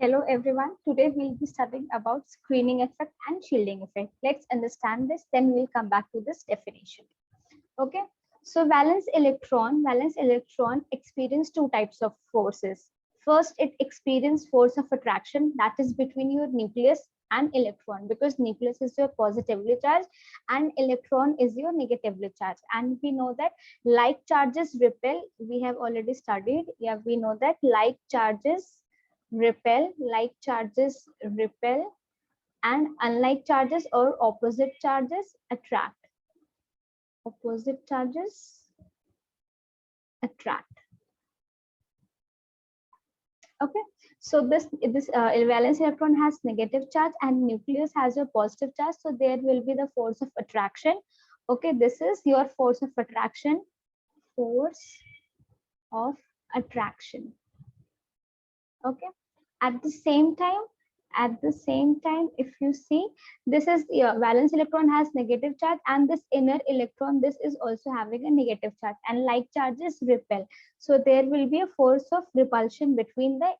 Hello everyone. Today we'll be studying about screening effect and shielding effect. Let's understand this, then we'll come back to this definition. Okay. So valence electron experience two types of forces. First, it experience force of attraction, that is between your nucleus and electron, because nucleus is your positively charged and electron is your negatively charged. And we know that like charges repel. We have already studied. Yeah, we know that like charges repel, and unlike charges or opposite charges attract. Opposite charges attract. Okay, so this valence electron has negative charge and nucleus has a positive charge, so there will be the force of attraction. Okay, this is your force of attraction. Force of attraction. Okay, at the same time, if you see, this is valence electron has negative charge, and this inner electron, this is also having a negative charge, and like charges repel, so there will be a force of repulsion between the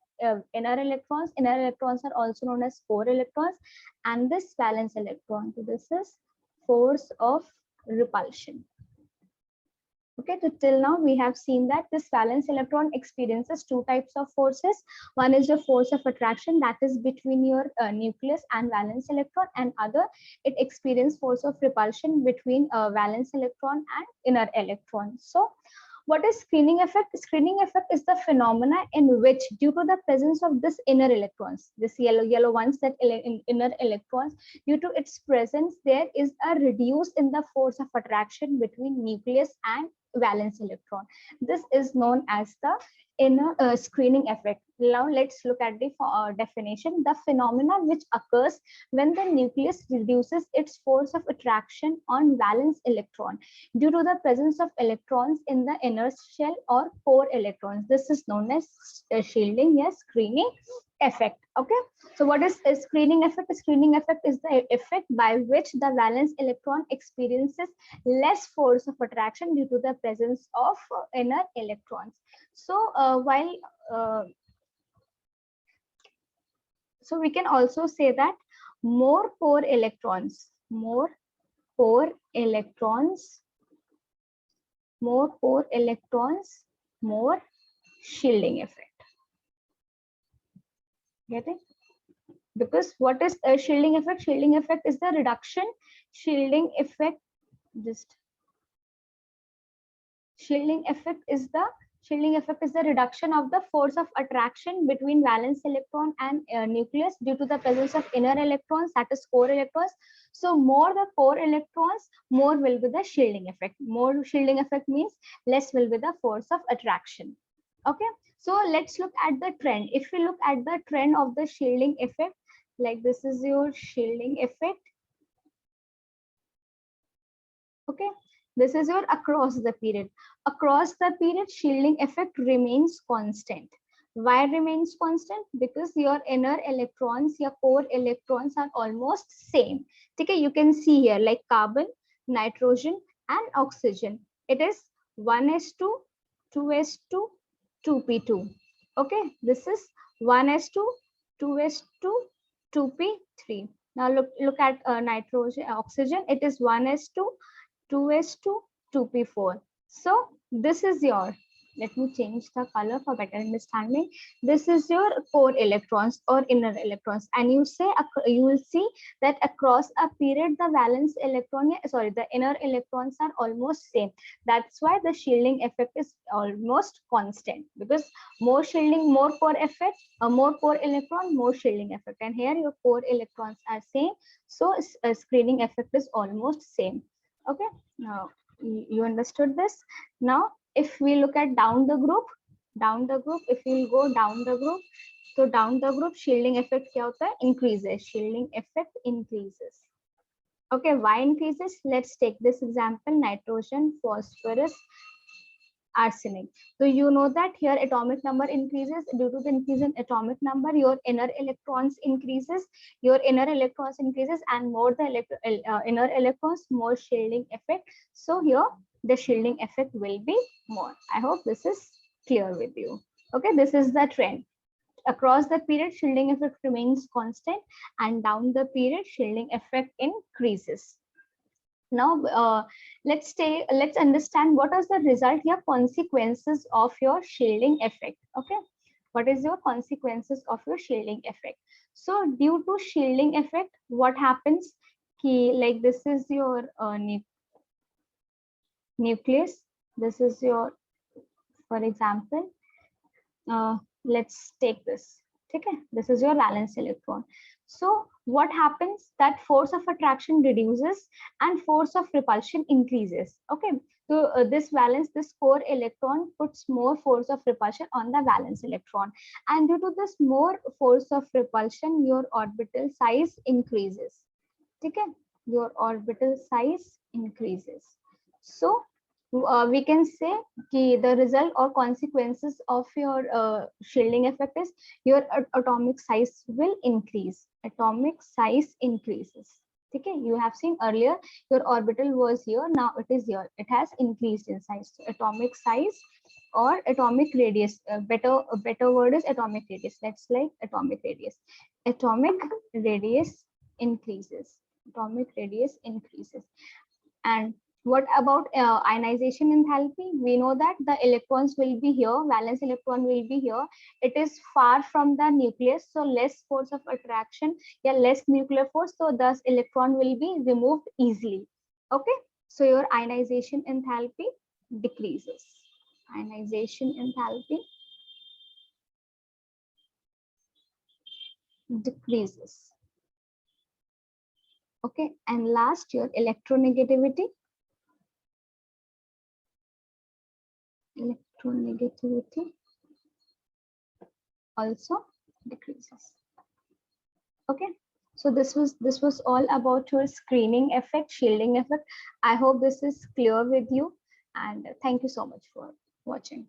inner electrons. Inner electrons are also known as core electrons, and this valence electron, so this is force of repulsion. Okay, so till now we have seen that this valence electron experiences two types of forces. One is the force of attraction, that is between your nucleus and valence electron, and other, it experiences force of repulsion between valence electron and inner electron. So what is screening effect? Screening effect is the phenomena in which, due to the presence of this inner electrons, this yellow ones, that inner electrons, due to its presence, there is a reduce in the force of attraction between nucleus and valence electron. This is known as the inner screening effect. Now let's look at the definition. The phenomena which occurs when the nucleus reduces its force of attraction on valence electron due to the presence of electrons in the inner shell or core electrons. This is known as shielding, yes, screening effect. Okay, so what is a screening effect? A screening effect is the effect by which the valence electron experiences less force of attraction due to the presence of inner electrons. So so we can also say that more core electrons, more core electrons, more shielding effect. Get it? Because what is a shielding effect? Shielding effect is the reduction. Shielding effect is the reduction of the force of attraction between valence electron and nucleus due to the presence of inner electrons, that is core electrons. So more the core electrons, more will be the shielding effect. More shielding effect means less will be the force of attraction. Okay, so let's look at the trend. If we look at the trend of the shielding effect, like this is your shielding effect. Okay, this is your across the period. Across the period, shielding effect remains constant. Why remains constant? Because your inner electrons, your core electrons are almost same. Okay, you can see here like carbon, nitrogen, and oxygen. It is 1s2, 2s2, 2p2. Okay, this is 1s2, 2s2, 2p3. Now look at nitrogen, oxygen. It is 1s2, 2s2, 2p4. So this is your, let me change the color for better understanding. This is your core electrons or inner electrons, and you will see that across a period the valence electron, the inner electrons are almost same. That's why the shielding effect is almost constant, because more shielding, more core effect, more core electron, more shielding effect, and here your core electrons are same, so screening effect is almost same. Okay, now you understood this. Now if we look at down the group, if we'll go down the group, so down the group shielding effect kya hota hai? Increases. Shielding effect increases. Okay, why increases? Let's take this example: nitrogen, phosphorus, arsenic. So you know that here atomic number increases. Due to the increase in atomic number, your inner electrons increases. And more the inner electrons, more shielding effect. So here the shielding effect will be more. I hope this is clear with you. Okay, this is the trend. across the period, shielding effect remains constant, and down the period, shielding effect increases. Now, let's understand what is the result here, consequences of your shielding effect. Okay, what is your consequences of your shielding effect? So, due to shielding effect, what happens? Like this is your nucleus. This is your, for example, let's take this. Okay, this is your valence electron. So what happens, that force of attraction reduces and force of repulsion increases. Okay, so this core electron puts more force of repulsion on the valence electron, and due to this more force of repulsion, your orbital size increases. Okay, your orbital size increases. So we can say the result or consequences of your shielding effect is your atomic size will increase. Atomic size increases. Okay, you have seen earlier your orbital was here, now it is here. It has increased in size. So atomic size or atomic radius. A better word is atomic radius. Let's like atomic radius. Atomic radius increases. Atomic radius increases. And what about ionization enthalpy? We know that the electrons will be here, valence electron will be here. It is far from the nucleus, so less force of attraction, yeah, less nuclear force, so thus electron will be removed easily. Okay, so your ionization enthalpy decreases. Ionization enthalpy decreases. Okay, and last, your electronegativity. Electronegativity also decreases. Okay, so this was all about your screening effect, shielding effect. I hope this is clear with you, and thank you so much for watching.